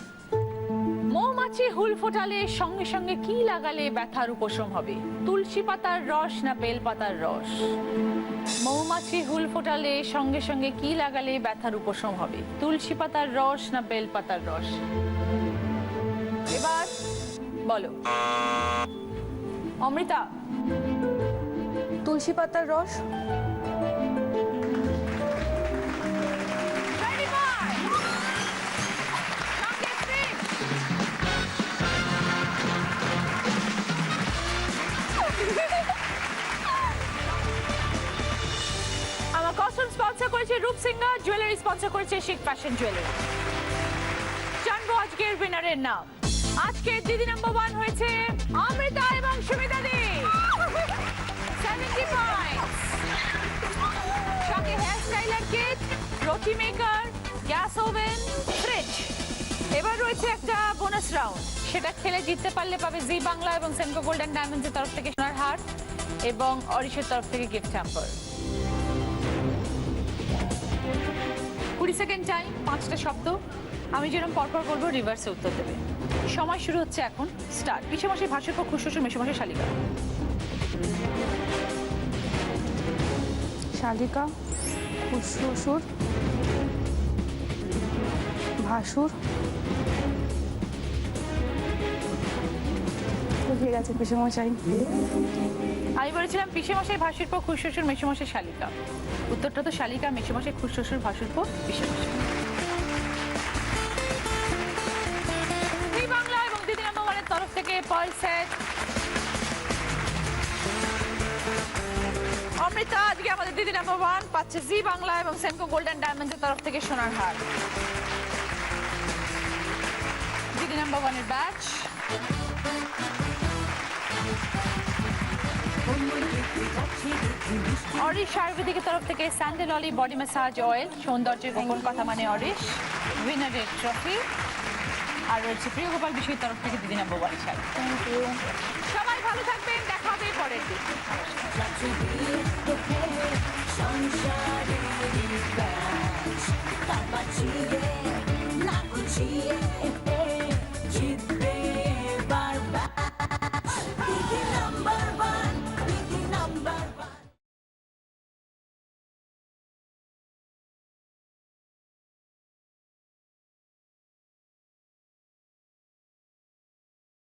মৌমাছি হুল ফোটালে সঙ্গে সঙ্গে কি লাগালে ব্যথার উপশম হবে? তুলসী পাতার রস না বেল পাতার রস? মৌমাছি হুল ফোটালে সঙ্গে সঙ্গে কি লাগালে ব্যথার উপশম হবে? তুলসী পাতার রস না বেল পাতার রস? এবার বলো অমৃতা। তুলসী পাতার রস। আমার কস্টিউম স্পন্সর করেছে রূপসিংহা, জুয়েলারি স্পন্সর করেছে শিখ ফ্যাশন জুয়েলারি। জানবো আজকের উইনারের নাম। আজকে দিদি নাম্বার 1 হয়েছে অমৃতা এবং সুমিতা দি, 70 পয়েন্টস। সঙ্গে হেয়ার স্টাইলার কিট, রুটি মেকার, গ্যাস ওভেন, ফ্রিজ। এবার রয়েছে একটা বোনাস রাউন্ড, সেটা খেলে জিততে পারলে পাবে জি বাংলা এবং সেনকো গোল্ডেন ডায়মন্ডসের তরফ থেকে সোনার হার এবং অরিশের তরফ থেকে গিফট হ্যাম্পার। 20 সেকেন্ড টাইম, 5টা শব্দ, আমি যেরকম পরপর বলবো রিভার্সে উত্তর দেবে। সময় শুরু হচ্ছে এখন, স্টার্ট। পিছে মাসে ভাসুর পর খুশশ্বশুর, মেশো মাসে শালিকা। শালিকা, শ্বশুর, ভাসুর, ঠিক আছে পিসেমশাই। আমি বলেছিলাম পিসে মাসে ভাসুর পর খুশশ্বশুর, মেশো মাসে শালিকা। উত্তরটা তো শালিকা, মেশো মাসে খুশশ্বশুর, ভাসুর পর পিসে মাসে। জি বাংলা এবং দিদি নাম্বার 1 এর তরফ থেকে পার্ল সেট। অমৃতা আজকে আমাদের দিদি নাম্বার 1 পাচ্ছে জি বাংলা এবং সেনকো গোল্ডেন ডায়মন্ডসের তরফ থেকে সোনার হার। দিদি নাম্বার 1 এর ব্যাচ। অরিশ আয়ুর্বেদিকের তরফ থেকে স্যান্ডেল অলি বডি ম্যাসাজ অয়েল, সৌন্দর্যের গোপন কথা মানে অরিশ, উইনারের ট্রফি। আর রয়েছে প্রিয় গোপাল বিষয়ের তরফ থেকে দিদি নাম্বার 1 শাড়ি। Thank you. সবাই ভালো থাকবেন, দেখা হবে পরের দিন।